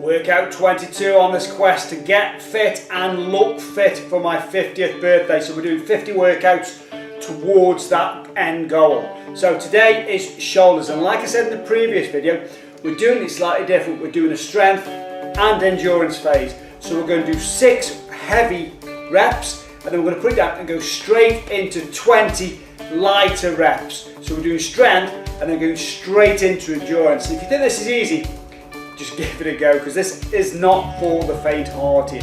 Workout 22 on this quest to get fit and look fit for my 50th birthday. So we're doing 50 workouts towards that end goal. So today is shoulders, and like I said in the previous video, we're doing it slightly different. We're doing a strength and endurance phase. So we're going to do 6 heavy reps, and then we're going to put it down and go straight into 20 lighter reps. So we're doing strength and then going straight into endurance. If you think this is easy, just give it a go, because this is not for the faint-hearted.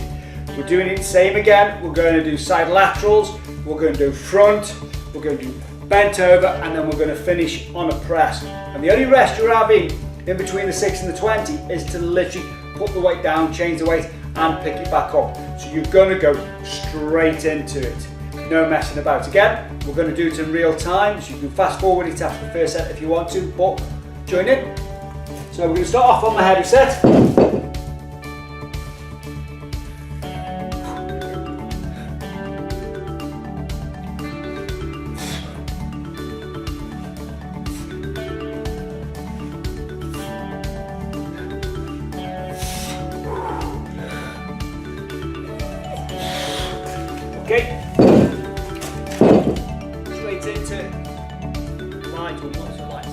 We're doing it the same again. We're going to do side laterals, we're going to do front, we're going to do bent over, and then we're going to finish on a press. And the only rest you're having in between the 6 and the 20 is to literally put the weight down, change the weight, and pick it back up. So you're going to go straight into it. No messing about. Again, we're going to do it in real time, so you can fast forward it after the first set if you want to, but join in. So we're going to start off on the heavy set. Okay. Straight into light or not so light.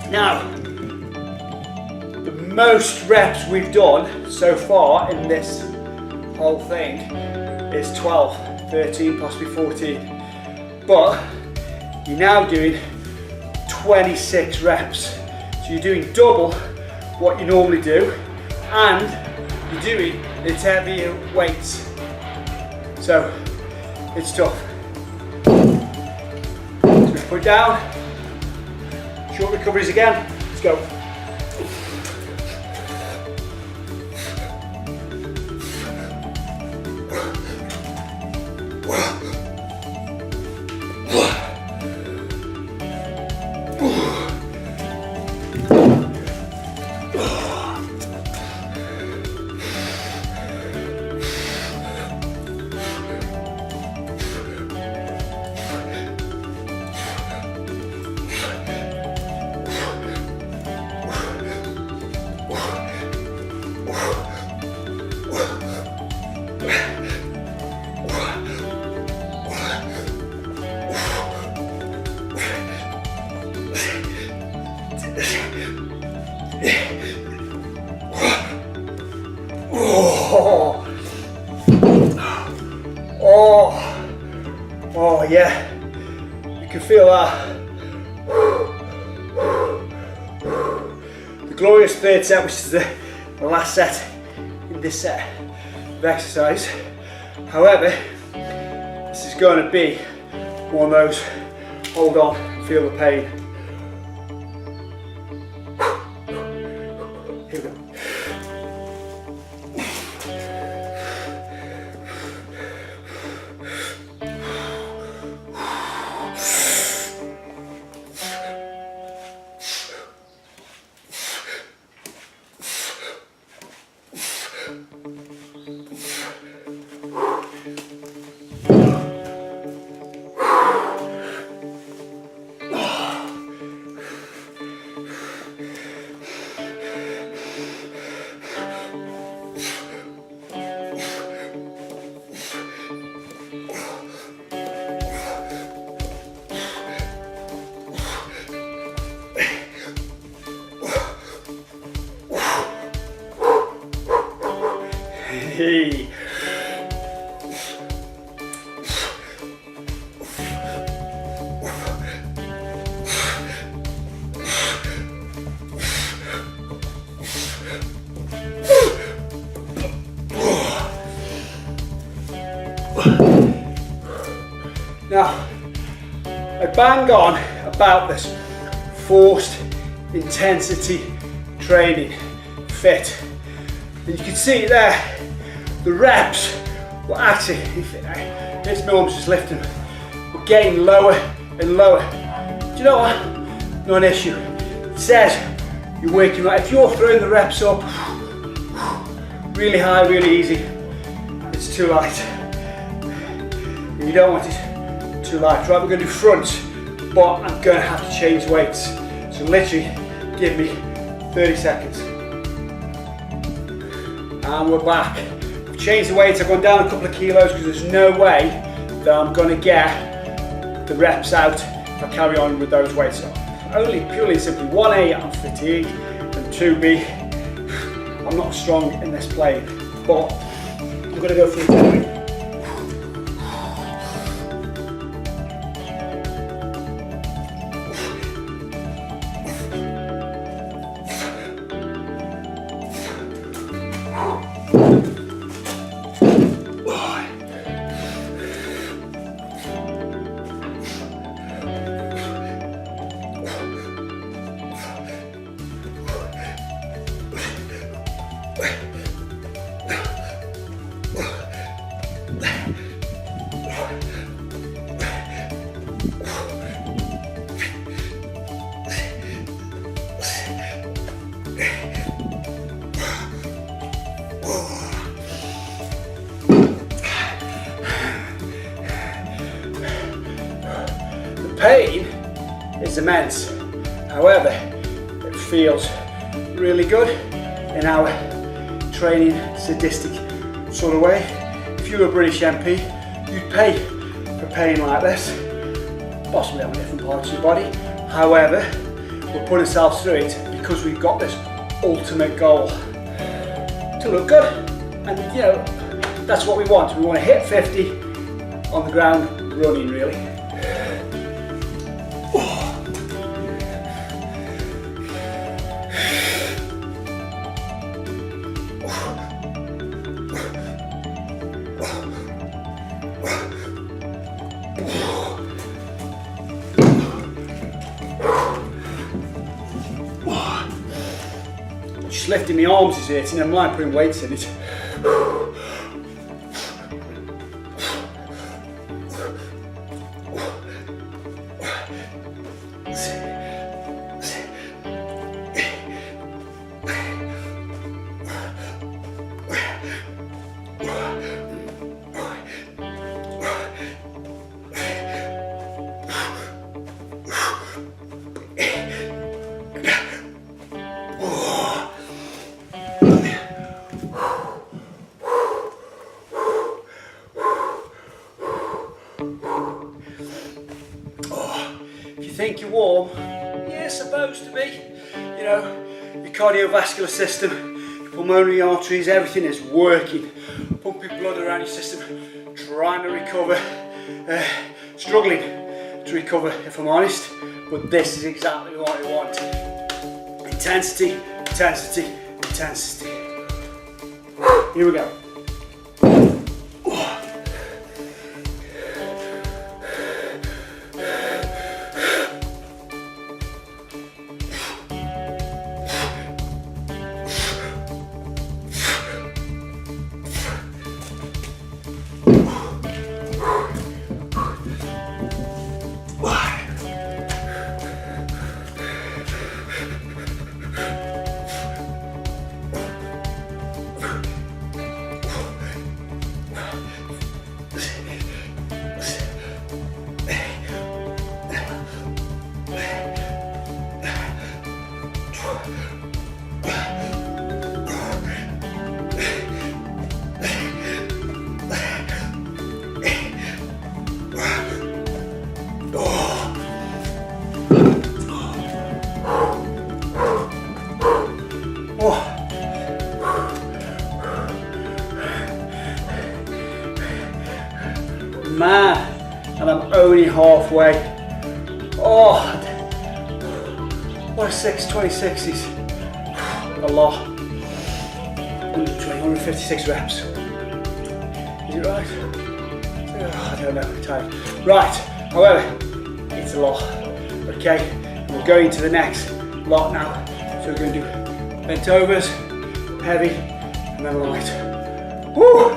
Now, the most reps we've done so far in this whole thing is 12, 13, possibly 14. But you're now doing 26 reps. So you're doing double what you normally do, and you're doing the heavier weights. So it's tough. So just put it down. Short recoveries again. Let's go. Oh yeah, you can feel that. The glorious third set, which is the last set in this set of exercise. However, this is going to be one of those hold on, feel the pain. Here we go. Hey. Now, I bang on about this forced intensity training, fit. And you can see it there, the reps were actually, this my arms just lifting, we're getting lower and lower. Do you know what? Not an issue. It says you're working right. If you're throwing the reps up really high, really easy, it's too light. You don't want it too light. Right, we're going to do fronts, but I'm going to have to change weights. So literally, give me 30 seconds. And we're back. I've changed the weights, I've gone down a couple of kilos because there's no way that I'm going to get the reps out if I carry on with those weights. So only purely and simply 1A, I'm fatigued, and 2B, I'm not strong in this plane, but I'm going to go for the tempo. Pain is immense, however, it feels really good in our training sadistic sort of way. If you were a British MP, you'd pay for pain like this, possibly on different parts of your body. However, we'll put ourselves through it because we've got this ultimate goal to look good, and you know, that's what we want. We want to hit 50 on the ground running, really. Just lifting my arms is hurting, never mind putting weights in it. Think you're warm? You're supposed to be. You know, your cardiovascular system, your pulmonary arteries, everything is working, pumping blood around your system, trying to recover, struggling to recover if I'm honest, but this is exactly what I want. Intensity, intensity, intensity. Here we go. Man, and I'm only halfway. Oh, what a 626s. A lot. 120, 156 reps. Is it right? Oh, I don't know, I'm tired. Right, however, it's a lot. Okay, we're going to the next lot now. So we're going to do bent overs, heavy, and and then light. Woo!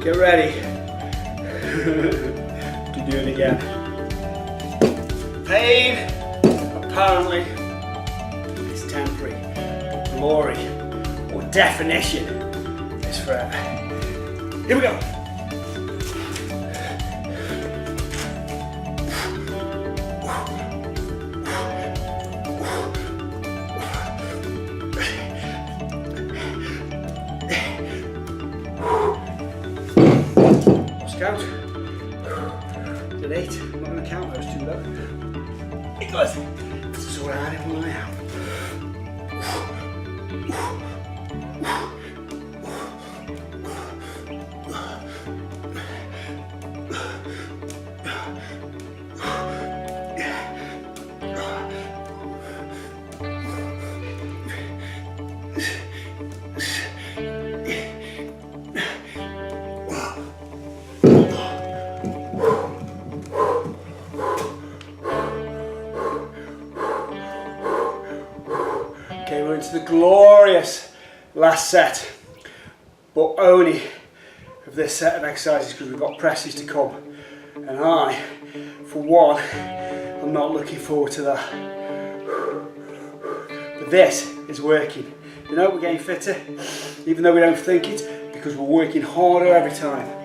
Get ready to do it again. Pain, apparently, is temporary. Glory, or definition, is forever. Here we go. Count. Did 8. I'm not going to count those too low. Because this is where I am when I am. Okay, we're into the glorious last set, but only of this set of exercises because we've got presses to come. And I, for one, I'm not looking forward to that. But this is working. You know, we're getting fitter, even though we don't think it, because we're working harder every time.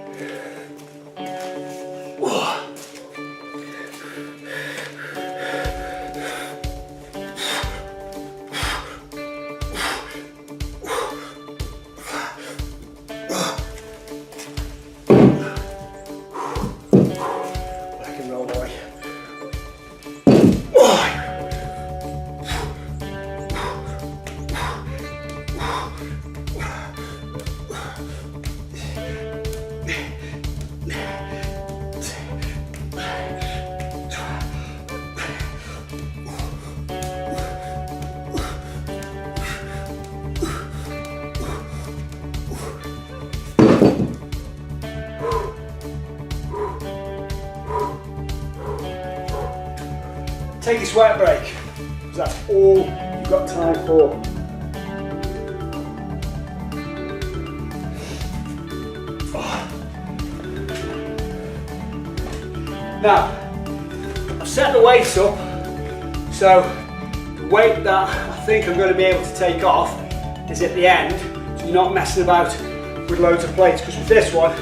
Take a sweat break, because that's all you've got time for. Now, I've set the weights up, so the weight that I think I'm going to be able to take off is at the end, so you're not messing about with loads of plates, because with this one,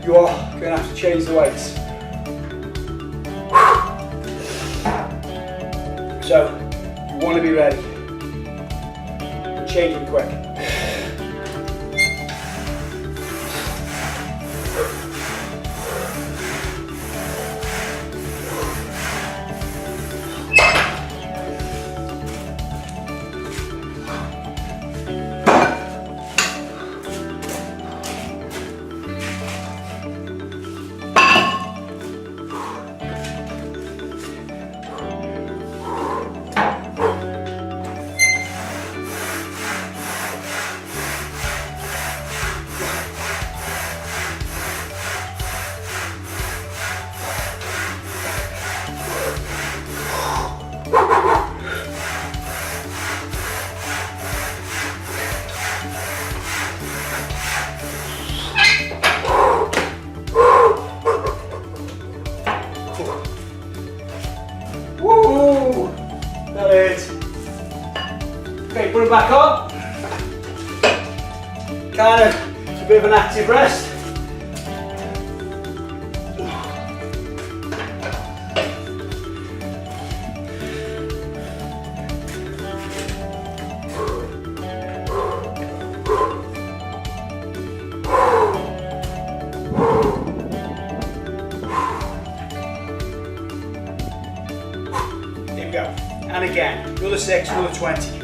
you are going to have to change the weights. So, you want to be ready. Change them quick. Woo! That is. Okay, put it back on. Kind of a bit of an active rest. and again. Another 6, another 20.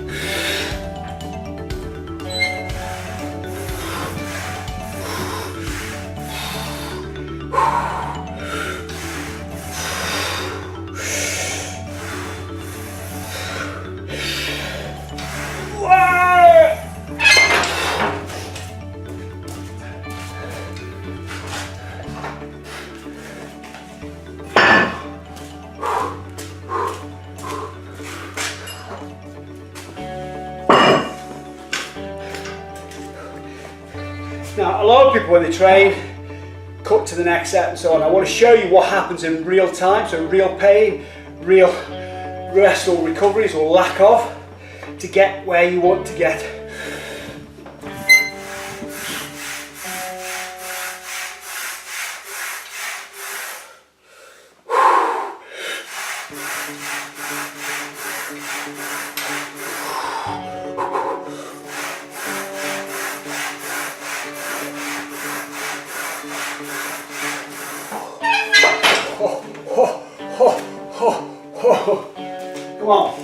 Now, a lot of people when they train, cut to the next set and so on. I want to show you what happens in real time, so real pain, real rest or recoveries or lack of, to get where you want to get. Come on.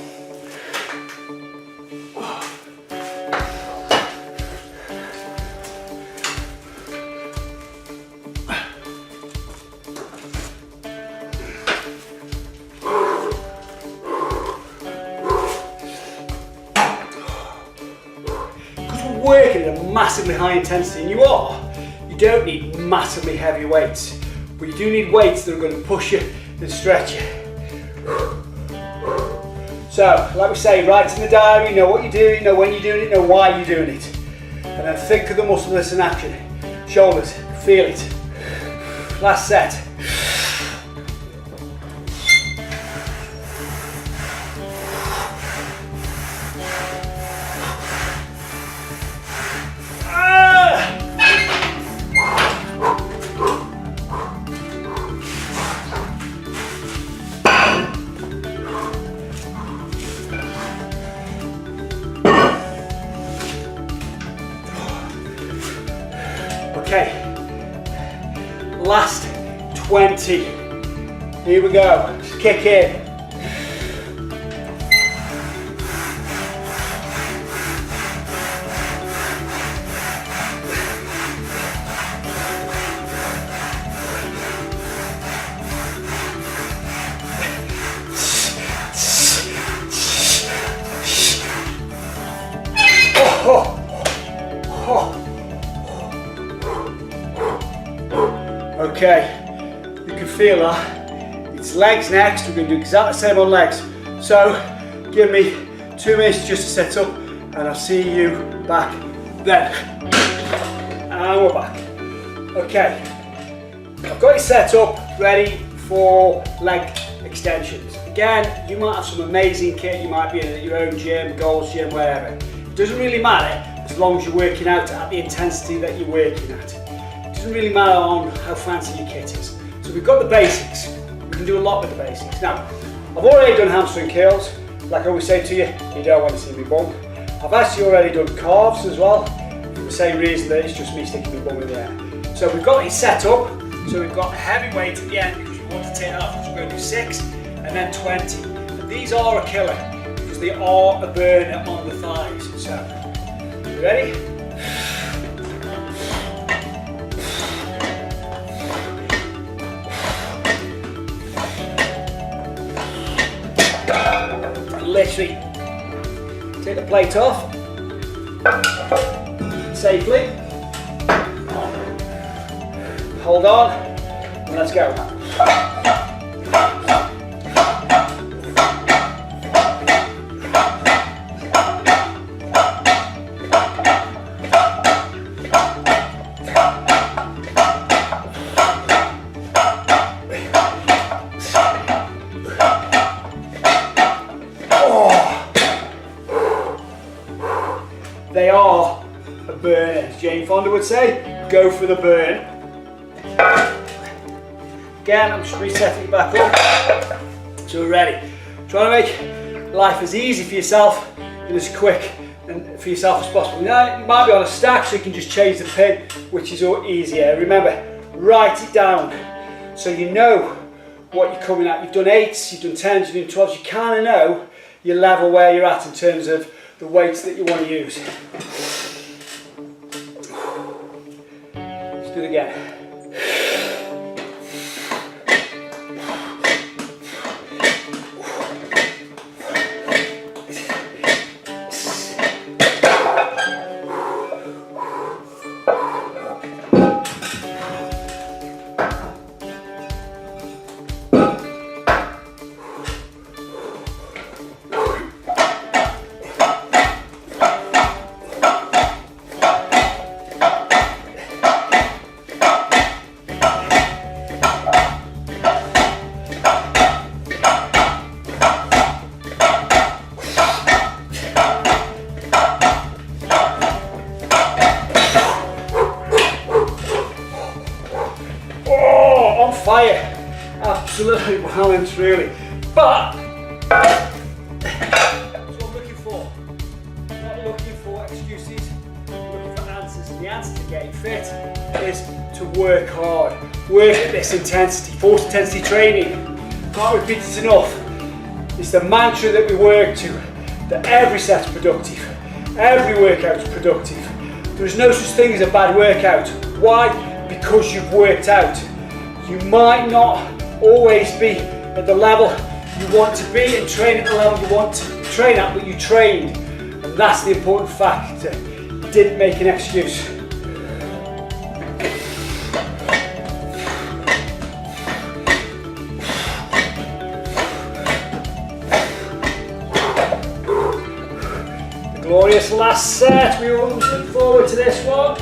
Because we're working at a massively high intensity, and you don't need massively heavy weights, but you do need weights that are going to push you and stretch you. So, like we say, write in the diary, know what you're doing, know when you're doing it, know why you're doing it. And then think of the muscle that's in action. Shoulders, feel it. Last set. Okay, last 20. Here we go, just kick in. Okay, you can feel that. It's legs next. We're going to do exactly the same on legs. So give me 2 minutes just to set up and I'll see you back then. And we're back. Okay, I've got you set up, ready for leg extensions. Again, you might have some amazing kit. You might be in your own gym, Gold's Gym, wherever. It doesn't really matter as long as you're working out at the intensity that you're working at. It doesn't really matter on how fancy your kit is. So we've got the basics. We can do a lot with the basics. Now, I've already done hamstring curls. Like I always say to you, you don't want to see me bum. I've actually already done calves as well, for the same reason that it's just me sticking my bum in the air. So we've got it set up. So we've got heavy weight at the end because we want to take that off. So we're going to do 6 and then 20. And these are a killer because they are a burner on the thighs. So, you ready? Literally take the plate off safely, hold on and let's go. They are a burner, as Jane Fonda would say, go for the burn. Again, I'm just resetting it back up, so we're ready. Trying to make life as easy for yourself and as quick and for yourself as possible. Now, you might be on a stack, so you can just change the pin, which is all easier. Remember, write it down so you know what you're coming at. You've done 8s, you've done 10s, you've done 12s, you kind of know your level where you're at in terms of the weights that you want to use. Let's do it again. Fire, absolutely well and truly. But that's what I'm looking for. I'm not looking for excuses, I'm looking for answers. And the answer to getting fit is to work hard, work at this intensity, force intensity training. Can't repeat it enough. It's the mantra that we work to, that every set's productive, every workout's productive. There is no such thing as a bad workout. Why? Because you've worked out. You might not always be at the level you want to be and train at the level you want to train at, but you trained. And that's the important fact. You didn't make an excuse. The glorious last set. We all look forward to this one.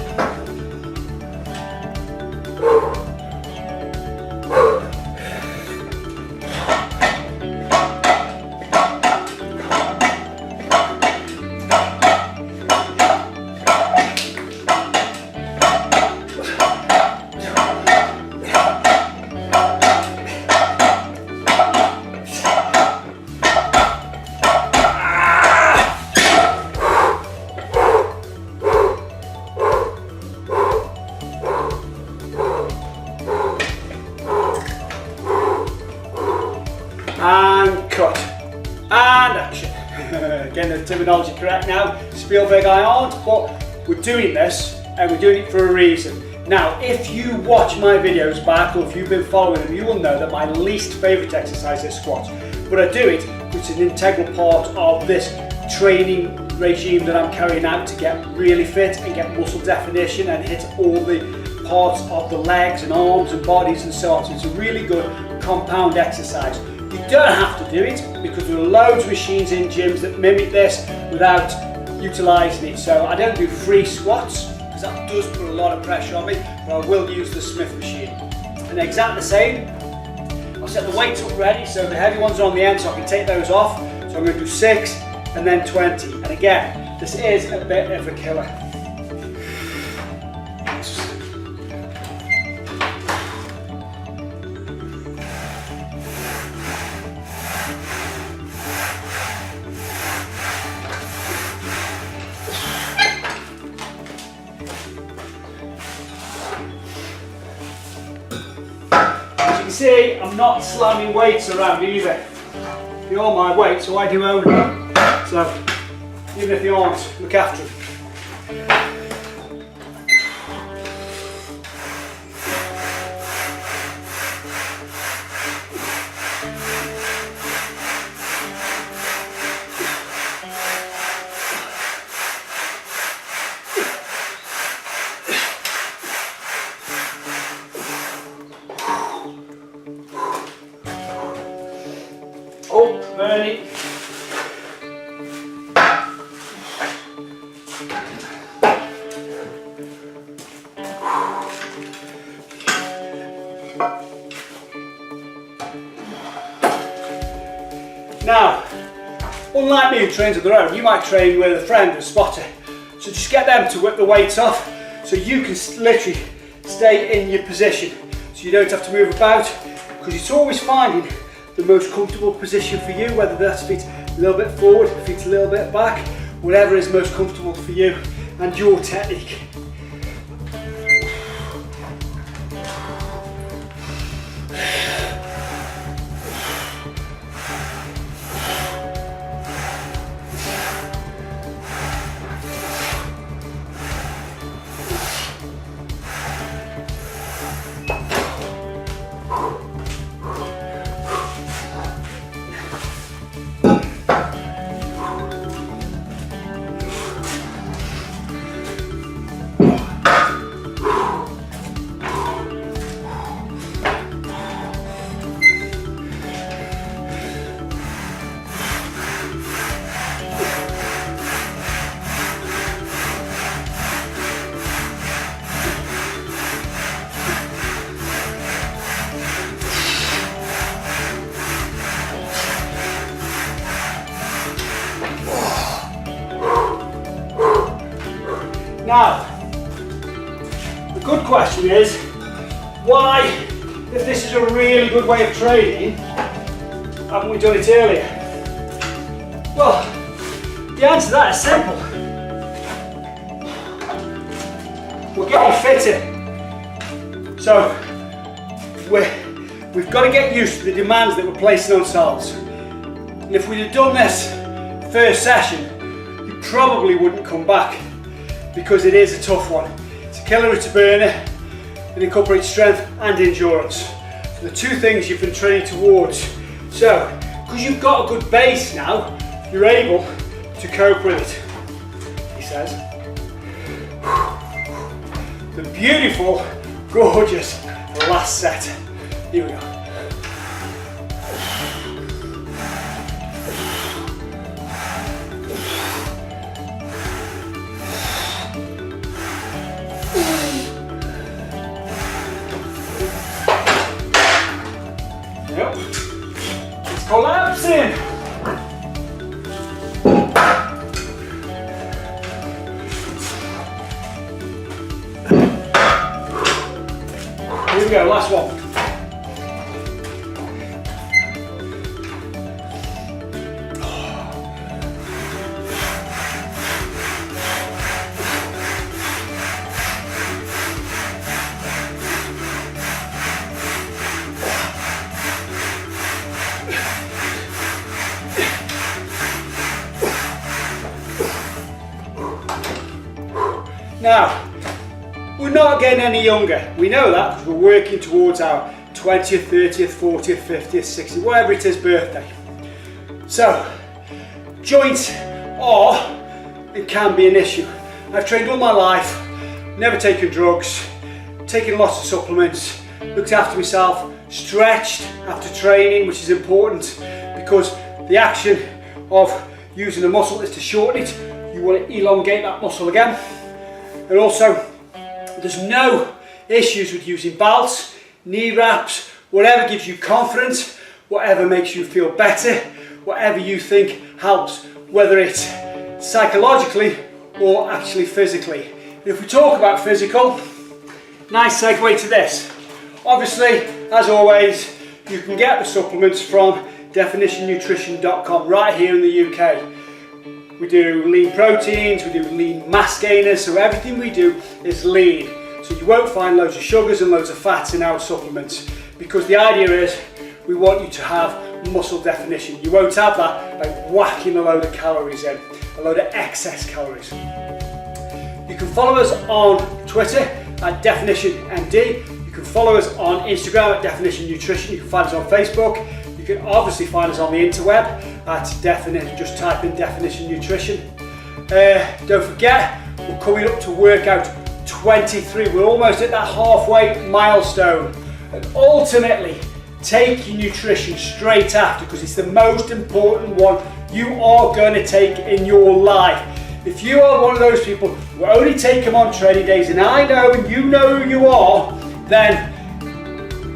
And cut. And action. Again, the terminology correct now. Spielberg I aren't, but we're doing this and we're doing it for a reason. Now, if you watch my videos back or if you've been following them, you will know that my least favourite exercise is squats. But I do it, which is an integral part of this training regime that I'm carrying out to get really fit and get muscle definition and hit all the parts of the legs and arms and bodies and so on. So it's a really good compound exercise. You don't have to do it because there are loads of machines in gyms that mimic this without utilising it. So I don't do free squats because that does put a lot of pressure on me, but I will use the Smith machine. And exactly the same, I'll set the weights up ready so the heavy ones are on the end so I can take those off. So I'm going to do 6 and then 20. And again, this is a bit of a killer. See, I'm not slamming weights around either. They're all my weights, so I do own them. So, even if they aren't, look after them. Oh, Bernie. Now, unlike me who trains on their own, you might train with a friend or a spotter. So just get them to whip the weights off so you can literally stay in your position. So you don't have to move about because it's always finding the most comfortable position for you, whether that's feet a little bit forward, feet a little bit back, whatever is most comfortable for you and your technique. Now, the good question is, why, if this is a really good way of training, haven't we done it earlier? Well, the answer to that is simple. We're getting fitter. So, we've got to get used to the demands that we're placing on ourselves. And if we'd have done this first session, you probably wouldn't come back, because it is a tough one. It's a killer, it's a burner. It incorporates strength and endurance. So the two things you've been training towards. So, because you've got a good base now, you're able to cope with it, he says. The beautiful, gorgeous last set. Here we go. Yep. It's collapsing. Here we go, last one. Now, we're not getting any younger. We know that because we're working towards our 20th, 30th, 40th, 50th, 60th, whatever it is, birthday. So, joints are and can be an issue. I've trained all my life, never taken drugs, taken lots of supplements, looked after myself, stretched after training, which is important because the action of using the muscle is to shorten it. You want to elongate that muscle again. And also, there's no issues with using belts, knee wraps, whatever gives you confidence, whatever makes you feel better, whatever you think helps, whether it's psychologically or actually physically. And if we talk about physical, nice segue to this. Obviously, as always, you can get the supplements from definitionnutrition.com right here in the UK. We do lean proteins, we do lean mass gainers, so everything we do is lean. So you won't find loads of sugars and loads of fats in our supplements, because the idea is we want you to have muscle definition. You won't have that by whacking a load of calories in, a load of excess calories. You can follow us on Twitter at DefinitionMD. You can follow us on Instagram at Definition Nutrition. You can find us on Facebook. You can obviously find us on the interweb at just type in Definition Nutrition. Don't forget, we're coming up to workout 23. We're almost at that halfway milestone. And ultimately, take your nutrition straight after, because it's the most important one you are going to take in your life. If you are one of those people who only take them on training days, and I know and you know who you are, then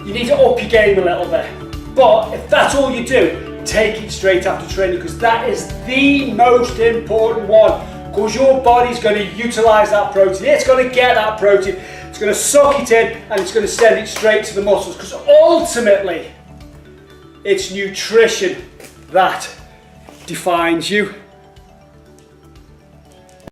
you need to up your game a little bit. But if that's all you do, take it straight after training, because that is the most important one, because your body's going to utilize that protein. It's going to get that protein, it's going to suck it in, and it's going to send it straight to the muscles, because ultimately it's nutrition that defines you.